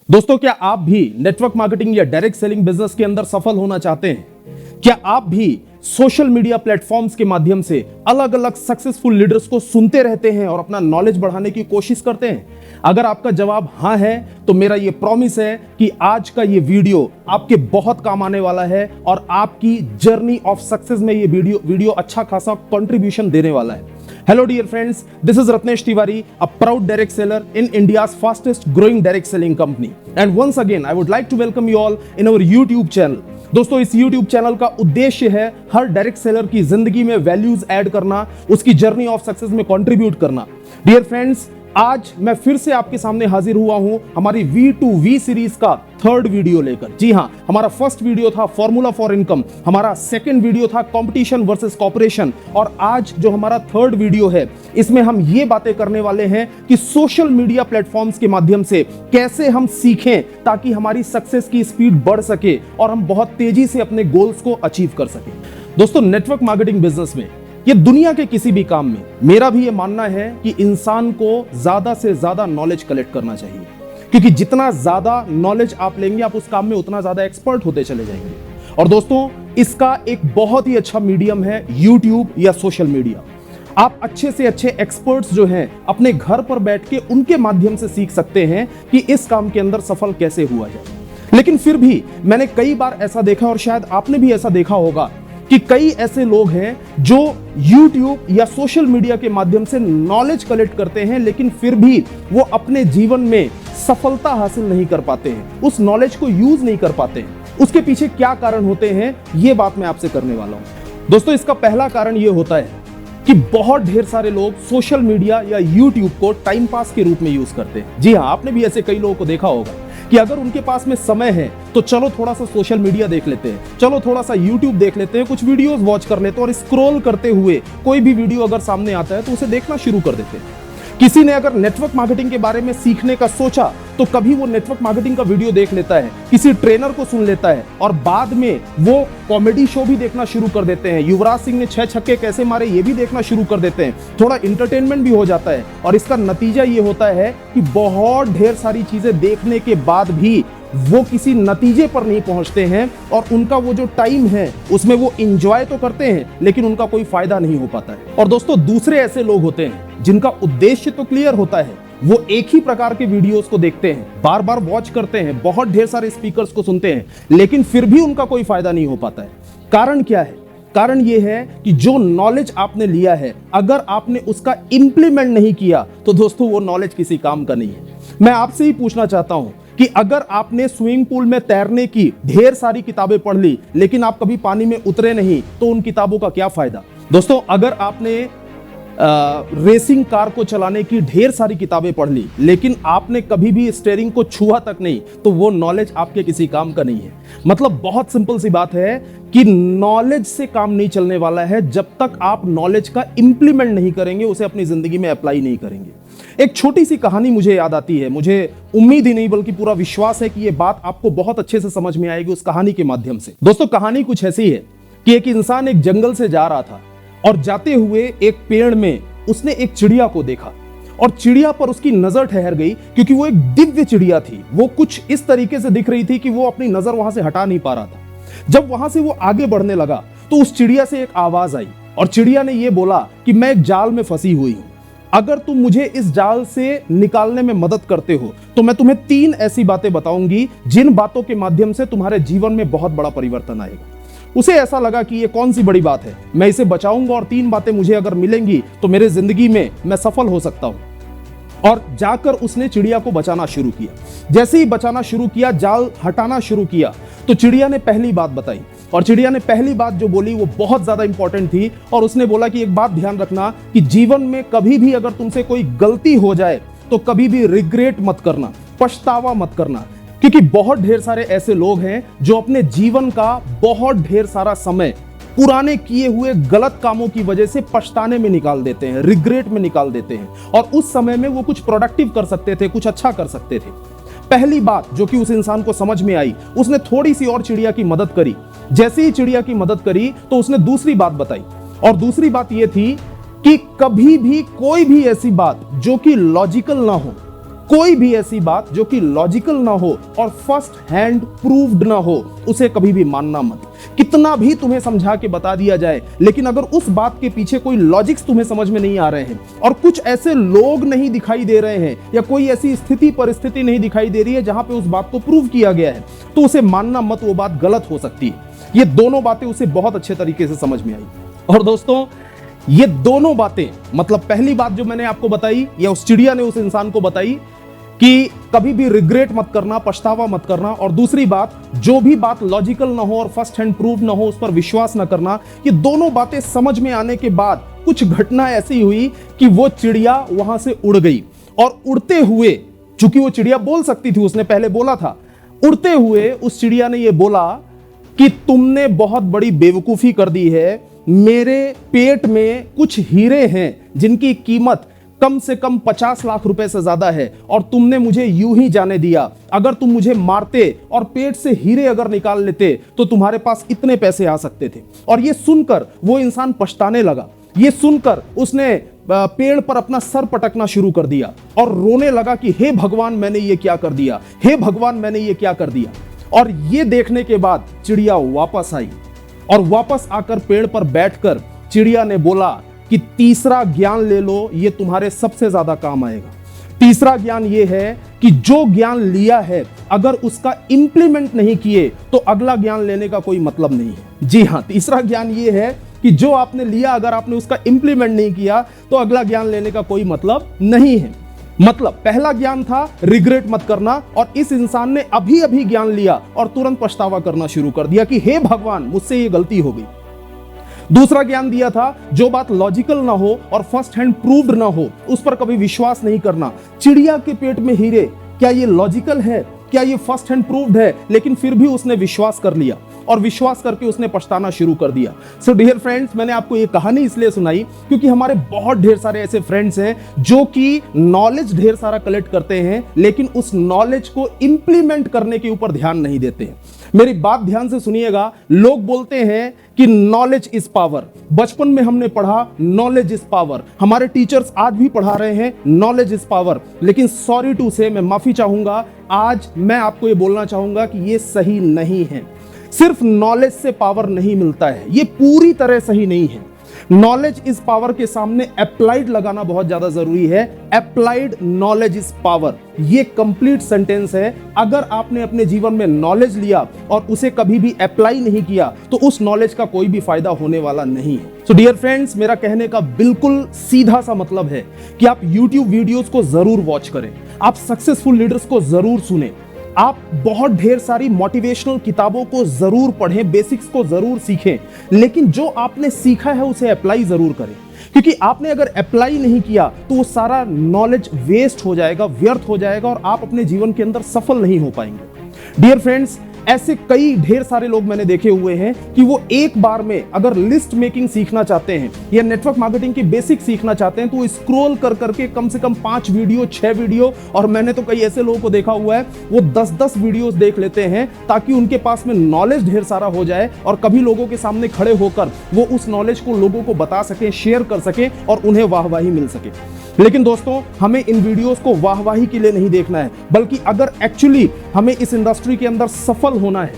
दोस्तों, क्या आप भी नेटवर्क मार्केटिंग या डायरेक्ट सेलिंग बिजनेस के अंदर सफल होना चाहते हैं? क्या आप भी सोशल मीडिया प्लेटफॉर्म्स के माध्यम से अलग अलग सक्सेसफुल लीडर्स को सुनते रहते हैं और अपना नॉलेज बढ़ाने की कोशिश करते हैं? अगर आपका जवाब हां है तो मेरा यह प्रॉमिस है कि आज का यह वीडियो आपके बहुत काम आने वाला है और आपकी जर्नी ऑफ सक्सेस में यह वीडियो अच्छा खासा कंट्रीब्यूशन देने वाला है। Hello dear friends, this is Ratnesh Tiwari, a proud direct seller in India's fastest growing direct selling company. And once again, I would like to welcome you all in our YouTube channel. दोस्तों, इस YouTube channel का उद्देश्य है हर direct seller की जिंदगी में values add करना, उसकी जर्नी ऑफ सक्सेस में कंट्रीब्यूट करना। डियर फ्रेंड्स, आज मैं फिर से आपके सामने हाजिर हुआ हूं हमारी V2V सीरीज का थर्ड वीडियो लेकर। जी हां, हमारा फर्स्ट वीडियो था फॉर्मूला फॉर इनकम, हमारा सेकंड वीडियो था कंपटीशन वर्सेस कॉर्पोरेशन, और आज जो हमारा थर्ड वीडियो है इसमें हम ये बातें करने वाले हैं कि सोशल मीडिया प्लेटफॉर्म्स के माध्यम से कैसे हम सीखें ताकि हमारी सक्सेस की स्पीड बढ़ सके और हम बहुत तेजी से अपने गोल्स को अचीव कर सकें। दोस्तों, नेटवर्क मार्केटिंग बिजनेस में, ये दुनिया के किसी भी काम में, मेरा भी ये मानना है कि इंसान को ज्यादा से ज्यादा नॉलेज कलेक्ट करना चाहिए, क्योंकि जितना ज्यादा नॉलेज आप लेंगे आप उस काम में उतना ज्यादा एक्सपर्ट होते चले जाएंगे। और दोस्तों, इसका एक बहुत ही अच्छा मीडियम है YouTube या सोशल मीडिया। आप अच्छे से अच्छे एक्सपर्ट्स जो हैं अपने घर पर बैठ के उनके माध्यम से सीख सकते हैं कि इस काम के अंदर सफल कैसे हुआ जाए। लेकिन फिर भी मैंने कई बार ऐसा देखा, और शायद आपने भी ऐसा देखा होगा, कि कई ऐसे लोग हैं जो YouTube या सोशल मीडिया के माध्यम से नॉलेज कलेक्ट करते हैं, लेकिन फिर भी वो अपने जीवन में सफलता हासिल नहीं कर पाते हैं, उस नॉलेज को यूज नहीं कर पाते हैं। उसके पीछे क्या कारण होते हैं, ये बात मैं आपसे करने वाला हूं। दोस्तों, इसका पहला कारण ये होता है कि बहुत ढेर सारे लोग सोशल मीडिया या YouTube को टाइम पास के रूप में यूज करते हैं। जी हां, आपने भी ऐसे कई लोगों को देखा होगा कि अगर उनके पास में समय है तो चलो थोड़ा सा सोशल मीडिया देख लेते हैं, चलो थोड़ा सा YouTube देख लेते हैं, कुछ वीडियोस वॉच कर लेते हैं, और स्क्रॉल करते हुए कोई भी वीडियो अगर सामने आता है तो उसे देखना शुरू कर देते हैं। किसी ने अगर नेटवर्क मार्केटिंग के बारे में सीखने का सोचा तो कभी वो नेटवर्क मार्केटिंग का वीडियो देख लेता है, किसी ट्रेनर को सुन लेता है, और बाद में वो कॉमेडी शो भी देखना शुरू कर देते हैं। युवराज सिंह ने 6 छक्के कैसे मारे ये भी देखना शुरू कर देते हैं। थोड़ा इंटरटेनमेंट भी हो जाता है, और इसका नतीजा ये होता है कि बहुत ढेर सारी चीजें देखने के बाद भी वो किसी नतीजे पर नहीं पहुंचते हैं, और उनका वो जो टाइम है उसमें वो एंजॉय तो करते हैं लेकिन उनका कोई फायदा नहीं हो पाता है। और दोस्तों, दूसरे ऐसे लोग होते हैं जिनका उद्देश्य तो क्लियर होता है, वो एक ही प्रकार के वीडियोस को देखते हैं, बार बार वॉच करते हैं, बहुत ढेर सारे स्पीकर्स को सुनते हैं, लेकिन फिर भी उनका कोई फायदा नहीं हो पाता है। कारण क्या है? कारण ये है कि जो नॉलेज आपने लिया है, अगर आपने उसका इंप्लीमेंट नहीं किया तो दोस्तों वो नॉलेज किसी काम का नहीं है। मैं आपसे ही पूछना चाहता हूं कि अगर आपने स्विमिंग पूल में तैरने की ढेर सारी किताबें पढ़ ली लेकिन आप कभी पानी में उतरे नहीं, तो उन किताबों का क्या फायदा? दोस्तों, अगर आपने रेसिंग कार को चलाने की ढेर सारी किताबें पढ़ ली लेकिन आपने कभी भी स्टीयरिंग को छुआ तक नहीं, तो वो नॉलेज आपके किसी काम का नहीं है। मतलब बहुत सिंपल सी बात है कि नॉलेज से काम नहीं चलने वाला है जब तक आप नॉलेज का इंप्लीमेंट नहीं करेंगे, उसे अपनी जिंदगी में अप्लाई नहीं करेंगे। एक छोटी सी कहानी मुझे याद आती है, मुझे उम्मीद ही नहीं बल्कि पूरा विश्वास है कि ये बात आपको बहुत अच्छे से समझ में आएगी उस कहानी के माध्यम से। दोस्तों, कहानी कुछ ऐसी है कि एक इंसान एक जंगल से जा रहा था, और जाते हुए एक पेड़ में उसने एक चिड़िया को देखा, और चिड़िया पर उसकी नजर ठहर गई क्योंकि वो एक दिव्य चिड़िया थी। वो कुछ इस तरीके से दिख रही थी कि वो अपनी नजर वहां से हटा नहीं पा रहा था। जब वहां से वो आगे बढ़ने लगा तो उस चिड़िया से एक आवाज आई, और चिड़िया ने यह बोला कि मैं एक जाल में फंसी हुई हूं, अगर तुम मुझे इस जाल से निकालने में मदद करते हो तो मैं तुम्हें 3 ऐसी बातें बताऊंगी जिन बातों के माध्यम से तुम्हारे जीवन में बहुत बड़ा परिवर्तन आएगा। उसे ऐसा लगा कि ये कौन सी बड़ी बात है, मैं इसे बचाऊंगा और 3 बातें मुझे अगर मिलेंगी तो मेरे जिंदगी में मैं सफल हो सकता हूं। और जाकर उसने चिड़िया को बचाना शुरू किया। जैसे ही बचाना शुरू किया, जाल हटाना शुरू किया, तो चिड़िया ने पहली बात बताई, और चिड़िया ने पहली बात जो बोली वो बहुत ज्यादा इंपॉर्टेंट थी। और उसने बोला कि एक बात ध्यान रखना कि जीवन में कभी भी अगर तुमसे कोई गलती हो जाए तो कभी भी रिग्रेट मत करना, पछतावा मत करना, क्योंकि बहुत ढेर सारे ऐसे लोग हैं जो अपने जीवन का बहुत ढेर सारा समय पुराने किए हुए गलत कामों की वजह से पछताने में निकाल देते हैं, रिग्रेट में निकाल देते हैं, और उस समय में वो कुछ प्रोडक्टिव कर सकते थे, कुछ अच्छा कर सकते थे। पहली बात जो कि उस इंसान को समझ में आई, उसने थोड़ी सी और चिड़िया की मदद करी। जैसे ही चिड़िया की मदद करी तो उसने दूसरी बात बताई, और दूसरी बात यह थी कि कभी भी कोई भी ऐसी बात जो कि लॉजिकल ना हो, कोई भी ऐसी बात जो कि लॉजिकल ना हो और फर्स्ट हैंड प्रूव्ड ना हो, उसे कभी भी मानना मत। कितना भी तुम्हें समझा के बता दिया जाए, लेकिन अगर उस बात के पीछे कोई लॉजिक्स तुम्हें समझ में नहीं आ रहे हैं और कुछ ऐसे लोग नहीं दिखाई दे रहे हैं या कोई ऐसी स्थिति परिस्थिति नहीं दिखाई दे रही है जहां पे उस बात को प्रूव किया गया है, तो उसे मानना मत, वो बात गलत हो सकती है। ये दोनों बातें उसे बहुत अच्छे तरीके से समझ में आई। और दोस्तों, ये दोनों बातें, मतलब पहली बात जो मैंने आपको बताई या उस चिड़िया ने उस इंसान को बताई कि कभी भी रिग्रेट मत करना, पछतावा मत करना, और दूसरी बात, जो भी बात लॉजिकल ना हो और फर्स्ट हैंड प्रूफ ना हो उस पर विश्वास ना करना। ये दोनों बातें समझ में आने के बाद कुछ घटना ऐसी हुई कि वो चिड़िया वहां से उड़ गई। और उड़ते हुए, चूंकि वो चिड़िया बोल सकती थी, उसने पहले बोला था, उड़ते हुए उस चिड़िया ने ये बोला कि तुमने बहुत बड़ी बेवकूफी कर दी है। मेरे पेट में कुछ हीरे हैं जिनकी कीमत कम से कम 50 लाख रुपए से ज्यादा है, और तुमने मुझे यूं ही जाने दिया। अगर तुम मुझे मारते और पेट से हीरे अगर निकाल लेते तो तुम्हारे पास इतने पैसे आ सकते थे। और ये सुनकर वो इंसान पछताने लगा। ये सुनकर उसने पेड़ पर अपना सर पटकना शुरू कर दिया और रोने लगा कि हे भगवान, मैंने ये क्या कर दिया, हे भगवान, मैंने ये क्या कर दिया। और ये देखने के बाद चिड़िया वापस आई और वापस आकर पेड़ पर बैठकर चिड़िया ने बोला कि तीसरा ज्ञान ले लो, ये तुम्हारे सबसे ज्यादा काम आएगा। तीसरा ज्ञान ये है कि जो ज्ञान लिया है अगर उसका इंप्लीमेंट नहीं किए तो अगला ज्ञान लेने का कोई मतलब नहीं है। जी हां, तीसरा ज्ञान ये है कि जो आपने लिया अगर आपने उसका इंप्लीमेंट नहीं किया तो अगला ज्ञान लेने का कोई मतलब नहीं है। मतलब पहला ज्ञान था रिग्रेट मत करना, और इस इंसान ने अभी अभी ज्ञान लिया और तुरंत पछतावा करना शुरू कर दिया कि हे भगवान, मुझसे ये गलती हो गई। दूसरा ज्ञान दिया था, जो बात लॉजिकल ना हो और फर्स्ट हैंड प्रूव्ड ना हो उस पर कभी विश्वास नहीं करना। चिड़िया के पेट में हीरे, क्या ये लॉजिकल है, क्या ये फर्स्ट हैंड प्रूव्ड है? लेकिन फिर भी उसने विश्वास कर लिया और विश्वास करके उसने पछताना शुरू कर दिया। सो डियर फ्रेंड्स, मैंने आपको ये कहानी इसलिए सुनाई क्योंकि हमारे बहुत ढेर सारे ऐसे फ्रेंड्स हैं जो कि नॉलेज ढेर सारा कलेक्ट करते हैं लेकिन उस नॉलेज को इंप्लीमेंट करने के ऊपर ध्यान नहीं देते हैं। मेरी बात ध्यान से सुनिएगा। लोग बोलते हैं कि नॉलेज इज पावर। बचपन में हमने पढ़ा नॉलेज इज पावर, हमारे टीचर्स आज भी पढ़ा रहे हैं नॉलेज इज पावर, लेकिन सॉरी टू से, मैं माफी चाहूंगा, आज मैं आपको ये बोलना चाहूंगा कि ये सही नहीं है। सिर्फ नॉलेज से पावर नहीं मिलता है, ये पूरी तरह सही नहीं है। नॉलेज इज पावर के सामने अप्लाइड लगाना बहुत ज्यादा जरूरी है। अप्लाइड नॉलेज इज पावर, ये कंप्लीट सेंटेंस है। अगर आपने अपने जीवन में नॉलेज लिया और उसे कभी भी अप्लाई नहीं किया तो उस नॉलेज का कोई भी फायदा होने वाला नहीं है। सो डियर फ्रेंड्स, मेरा कहने का बिल्कुल सीधा सा मतलब है कि आप YouTube वीडियोस को जरूर वॉच करें, आप सक्सेसफुल लीडर्स को जरूर सुने, आप बहुत ढेर सारी मोटिवेशनल किताबों को जरूर पढ़ें, बेसिक्स को जरूर सीखें, लेकिन जो आपने सीखा है उसे अप्लाई जरूर करें। क्योंकि आपने अगर अप्लाई नहीं किया तो वो सारा नॉलेज वेस्ट हो जाएगा, व्यर्थ हो जाएगा और आप अपने जीवन के अंदर सफल नहीं हो पाएंगे। डियर फ्रेंड्स, ऐसे कई ढेर सारे लोग मैंने देखे हुए हैं कि वो एक बार में अगर लिस्ट मेकिंग सीखना चाहते हैं या नेटवर्क मार्केटिंग की बेसिक सीखना चाहते हैं तो स्क्रॉल कर करके कम से कम 5 वीडियो, 6 वीडियो, और मैंने तो कई ऐसे लोगों को देखा हुआ है वो 10-10 वीडियोस देख लेते हैं ताकि उनके पास में नॉलेज ढेर सारा हो जाए और कभी लोगों के सामने खड़े होकर वो उस नॉलेज को लोगों को बता सकें, शेयर कर सकें और उन्हें वाहवाही मिल सके। लेकिन दोस्तों, हमें इन वीडियोस को वाहवाही के लिए नहीं देखना है, बल्कि अगर एक्चुअली हमें इस इंडस्ट्री के अंदर सफल होना है,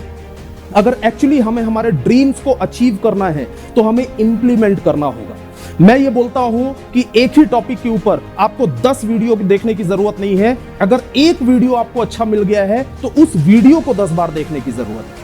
अगर एक्चुअली हमें हमारे ड्रीम्स को अचीव करना है तो हमें इंप्लीमेंट करना होगा। मैं ये बोलता हूं कि एक ही टॉपिक के ऊपर आपको 10 वीडियो देखने की जरूरत नहीं है। अगर एक वीडियो आपको अच्छा मिल गया है तो उस वीडियो को 10 बार देखने की जरूरत है।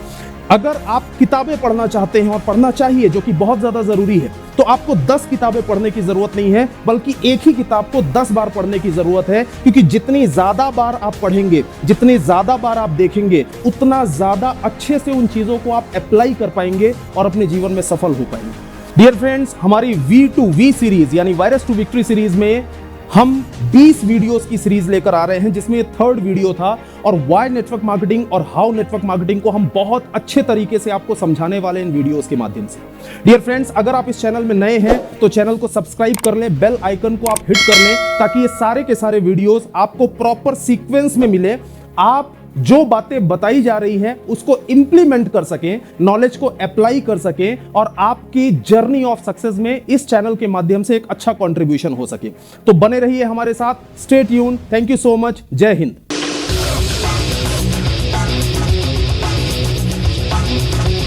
अगर आप किताबें पढ़ना चाहते हैं और पढ़ना चाहिए, जो कि बहुत ज्यादा जरूरी है, तो आपको 10 किताबें पढ़ने की जरूरत नहीं है, बल्कि एक ही किताब को 10 बार पढ़ने की जरूरत है। क्योंकि जितनी ज्यादा बार आप पढ़ेंगे, जितनी ज्यादा बार आप देखेंगे, उतना ज्यादा अच्छे से उन चीजों को आप अप्लाई कर पाएंगे और अपने जीवन में सफल हो पाएंगे। डियर फ्रेंड्स, हमारी V2V सीरीज यानी वायरस टू विक्ट्री सीरीज में हम 20 वीडियोस की सीरीज लेकर आ रहे हैं, जिसमें 3rd वीडियो था, और वाई नेटवर्क मार्केटिंग और हाउ नेटवर्क मार्केटिंग को हम बहुत अच्छे तरीके से आपको समझाने वाले इन वीडियोस के माध्यम से। डियर फ्रेंड्स, अगर आप इस चैनल में नए हैं तो चैनल को सब्सक्राइब कर लें, बेल आइकन को आप हिट कर लें ताकि ये सारे के सारे वीडियोस आपको प्रॉपर सीक्वेंस में मिले। आप जो बातें बताई जा रही है उसको इंप्लीमेंट कर सकें, नॉलेज को अप्लाई कर सकें और आपकी जर्नी ऑफ सक्सेस में इस चैनल के माध्यम से एक अच्छा कंट्रीब्यूशन हो सके। तो बने रहिए हमारे साथ, stay tune. Thank you so much. जय हिंद।